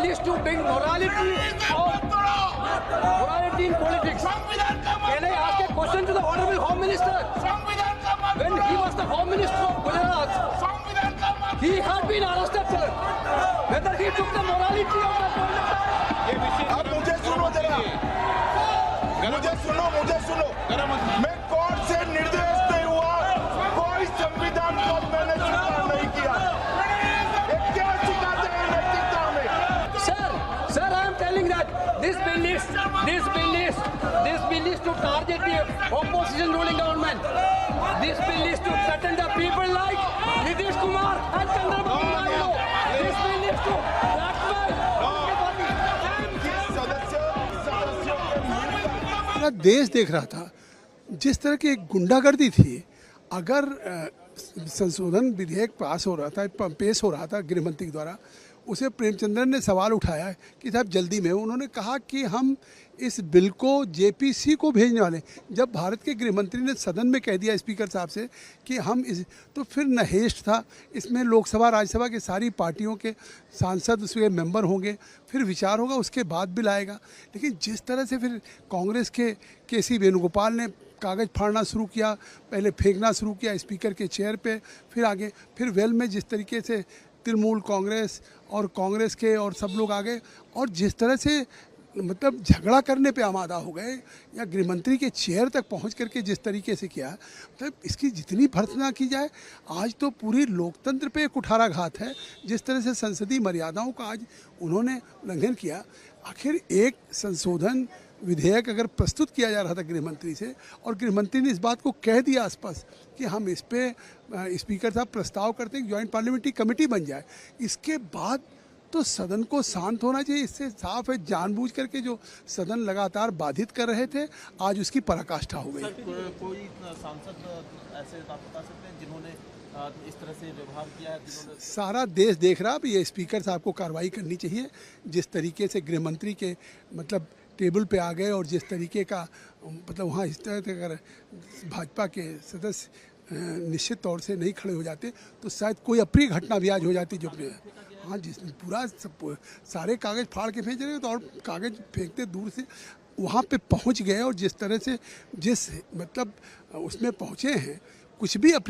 is to bring morality in politics. Can I ask a question to the Honorable Home Minister? When he was the Home Minister of Gujarat, he had been arrested, sir. Whether he took the morality of the अब मुझे सुनो जरा, मुझे सुनो। मैं court से निर्देश नहीं हुआ, कोई संविधान को मैंने स्वीकार नहीं किया। ये क्या सिखाते हैं नैतिकता में? Sir, I am telling that this bill is to target the opposition ruling government. This bill is to threaten the people like Nitish Kumar and Chandrababu Naidu. This bill is to blackmail. पूरा देश देख रहा था जिस तरह की एक गुंडागर्दी थी। अगर संशोधन विधेयक पेश हो रहा था गृह मंत्री द्वारा, उसे प्रेमचंद्रन ने सवाल उठाया कि साहब जल्दी में, उन्होंने कहा कि हम इस बिल को जेपीसी को भेजने वाले। जब भारत के गृह मंत्री ने सदन में कह दिया स्पीकर साहब से कि हम इस, तो फिर नहेश था इसमें, लोकसभा राज्यसभा के सारी पार्टियों के सांसद उसके मेंबर होंगे, फिर विचार होगा, उसके बाद बिल आएगा। लेकिन जिस तरह से फिर कांग्रेस के केसी वेणुगोपाल ने कागज़ फाड़ना शुरू किया, पहले फेंकना शुरू किया स्पीकर के चेयर पे, फिर आगे, फिर वेल में जिस तरीके से तृणमूल कांग्रेस और कांग्रेस के और सब लोग आ गए और जिस तरह से मतलब झगड़ा करने पे आमादा हो गए, या गृहमंत्री के चेयर तक पहुंच करके जिस तरीके से किया, मतलब इसकी जितनी भर्त्सना की जाए, आज तो पूरी लोकतंत्र पे एक कुठाराघात है। जिस तरह से संसदीय मर्यादाओं का आज उन्होंने उल्लंघन किया। आखिर एक संशोधन विधेयक अगर प्रस्तुत किया जा रहा था गृहमंत्री से, और गृहमंत्री ने इस बात को कह दिया स्पष्ट कि हम इस पे स्पीकर साहब प्रस्ताव करते हैं कि ज्वाइंट पार्लियामेंट्री कमेटी बन जाए, इसके बाद तो सदन को शांत होना चाहिए। इससे साफ है जानबूझ करके जो सदन लगातार बाधित कर रहे थे, आज उसकी पराकाष्ठा हो गई। कोई सांसद ऐसे आप बता सकते हैं जिन्होंने इस तरह से व्यवहार किया है? सारा देश देख रहा है। अब ये स्पीकर साहब को कार्रवाई करनी चाहिए। जिस तरीके से गृहमंत्री के मतलब टेबल पे आ गए और जिस तरीके का मतलब वहाँ इस तरह से अगर भाजपा के सदस्य निश्चित तौर से नहीं खड़े हो जाते तो शायद कोई अप्रिय घटना भी आज हो जाती। जो हाँ, जिसमें पूरा सारे कागज़ फाड़ के फेंक रहे तो और कागज़ फेंकते दूर से वहाँ पे पहुँच गए, और जिस तरह से जिस मतलब उसमें पहुँचे हैं, कुछ भी